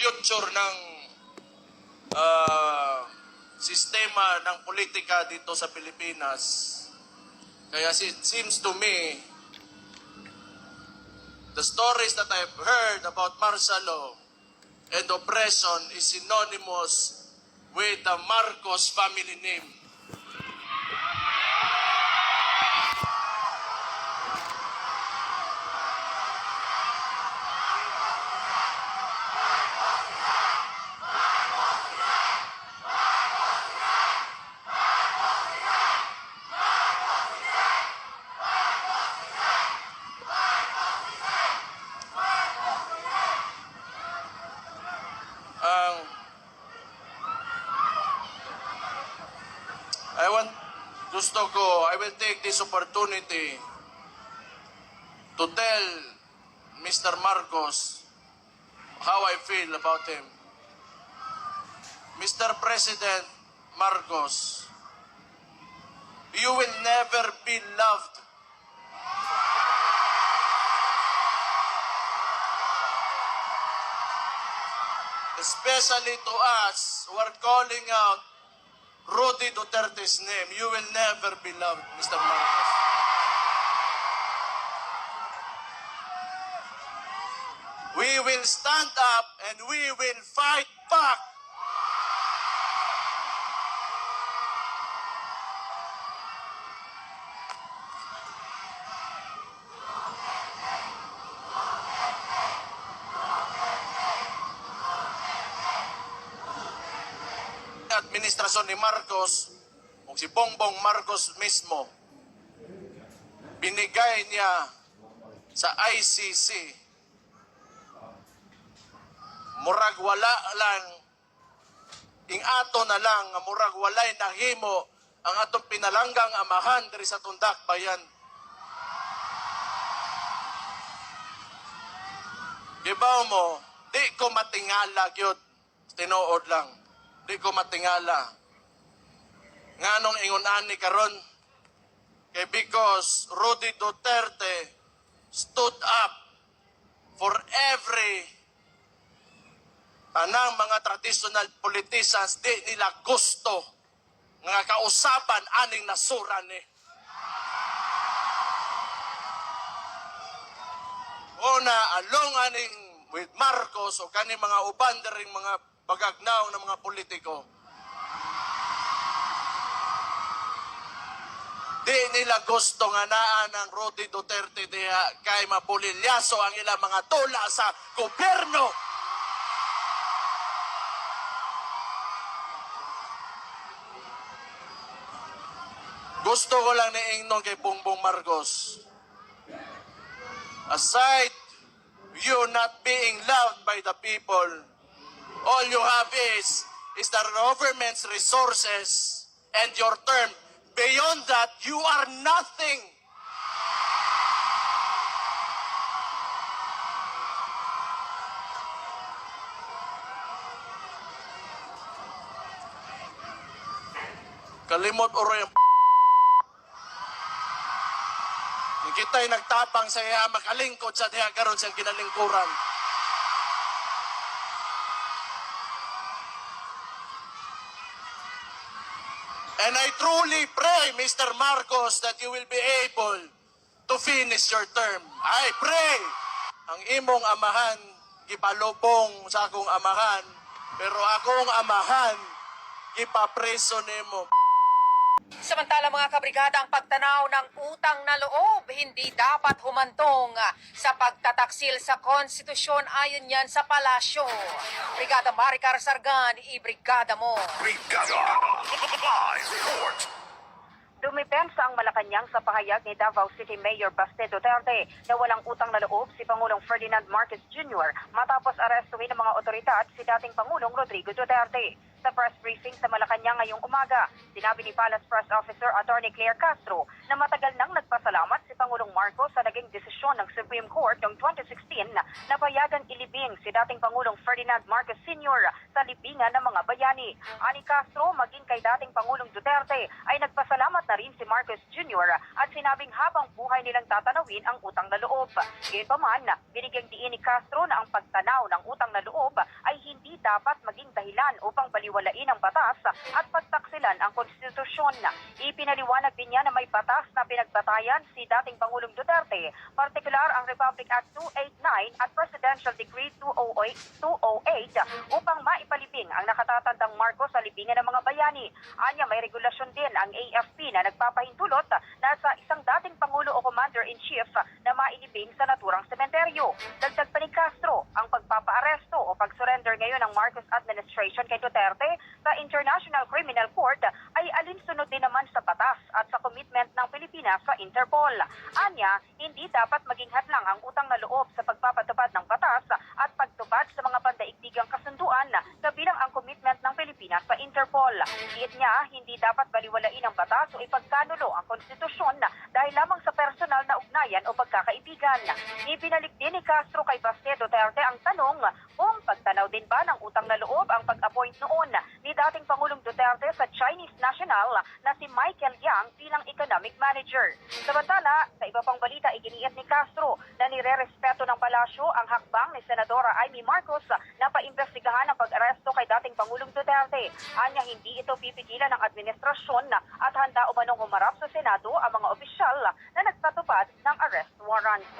future ng sistema ng politika dito sa Pilipinas. Kaya it seems to me, the stories that I've heard about martial law and oppression is synonymous with the Marcos family name. I will take this opportunity to tell Mr. Marcos how I feel about him. Mr. President Marcos, you will never be loved. Especially to us who are calling out Rudy Duterte's name, you will never be loved, Mr. Marcos. We will stand up and we will fight back. Administrasyon ni Marcos, kung si Bongbong Marcos mismo, binigay niya sa ICC, murag wala lang, ato na lang, murag walay nahimo ang atong pinalanggang amahan diri sa Tundak Bayan. Dibaw mo, di ko matingala gyud, tinuod lang. Di ko matingala. Nga nung ingunan ni karon, kay because Rudy Duterte stood up for every tanang mga traditional politicians, di nila gusto nga kausapan aning nasura ni. Una, along aning with Marcos o kani mga uban ring mga bagagnaw ng mga politiko. Di nila gusto nga naan ang Rudy Duterte diha kay mapulilyaso ang ilang mga tula sa gobyerno. Gusto ko lang niingnon kay Bongbong Marcos. Aside you not being loved by the people, all you have is the government's resources and your term. Beyond that, you are nothing. Kalimot oro yung kita'y nagtapang sa iya makalingkod sa diha karon sa ginalingkuran. And I truly pray, Mr. Marcos, that you will be able to finish your term. I pray. Ang imong amahan, gipalubong sa akong amahan, pero akong amahan, gipapreso nimo. Samantala mga kabrigada, ang pagtanaw ng utang na loob hindi dapat humantong sa pagtataksil sa konstitusyon ayon yan sa palasyo. Brigada Maricar Sargan, i-brigada mo. Brigada Live Report. Dumipensa ang Malacanang sa pahayag ni Davao City Mayor Baste Duterte na walang utang na loob si Pangulong Ferdinand Marcos Jr. matapos arestuhin ng mga otoridad si dating Pangulong Rodrigo Duterte. Sa press briefing sa Malacanang ngayong umaga, sinabi ni Palace Press Officer Attorney Claire Castro na matagal nang nagpasalamat si Pangulong Marcos sa naging desisyon ng Supreme Court noong 2016 na payagan ilibing si dating Pangulong Ferdinand Marcos Sr. sa libingan ng mga bayani. Ani Castro, maging kay dating Pangulong Duterte ay nagpasalamat na rin si Marcos Jr. at sinabing habang buhay nilang tatanawin ang utang na loob. Gayunpaman, binigyang diin ni Castro na ang pagtanaw ng utang na loob ay hindi hindi dapat maging dahilan upang baliwalain ang batas at pagtaksilan ang konstitusyon. Ipinaliwanag din niya na may batas na pinagbatayan si dating Pangulong Duterte, partikular ang Republic Act 289 at Presidential Decree 208 upang maipalibing ang nakatatandang Marcos sa libingan ng mga bayani. Anya may regulasyon din ang AFP na nagpapahintulot na sa isang dating Pangulo o Commander-in-Chief na mailibing sa naturang sementeryo. Dagdag pa ni Castro, ang pagpapaaresto o pag-surrender ngayon ng Marcos administration kay Duterte sa International Criminal Court ay alinsunod din naman sa batas at sa commitment ng Pilipinas sa Interpol. Anya, hindi dapat maging hadlang ang utang na loob sa pagpapatupad ng batas at pagtupad sa mga pandaigdigang kasunduan kabilang ang commitment ng Pilipinas sa Interpol. Giit niya, hindi dapat baliwalain ang batas o ipagkanulo ang konstitusyon dahil lamang sa personal na ugnayan o pagkakaibigan. Ibinalik din ni Castro kay Baste Duterte ang tanong kung pagtanaw din ba ng utang na loob ang pag-appoint noon ni dating Pangulong Duterte sa Chinese national na si Michael Yang bilang economic manager. Samantala, sa iba pang balita, iginiit ni Castro na nirerespeto ng palasyo ang hakbang ni Senadora Amy Marcos na paimbestigahan ang pag-aresto kay dating Pangulong Duterte. Anya, hindi ito pipigilan ng administrasyon at handa umanong humarap sa Senado ang mga opisyal na nagpatupad ng arrest warrant.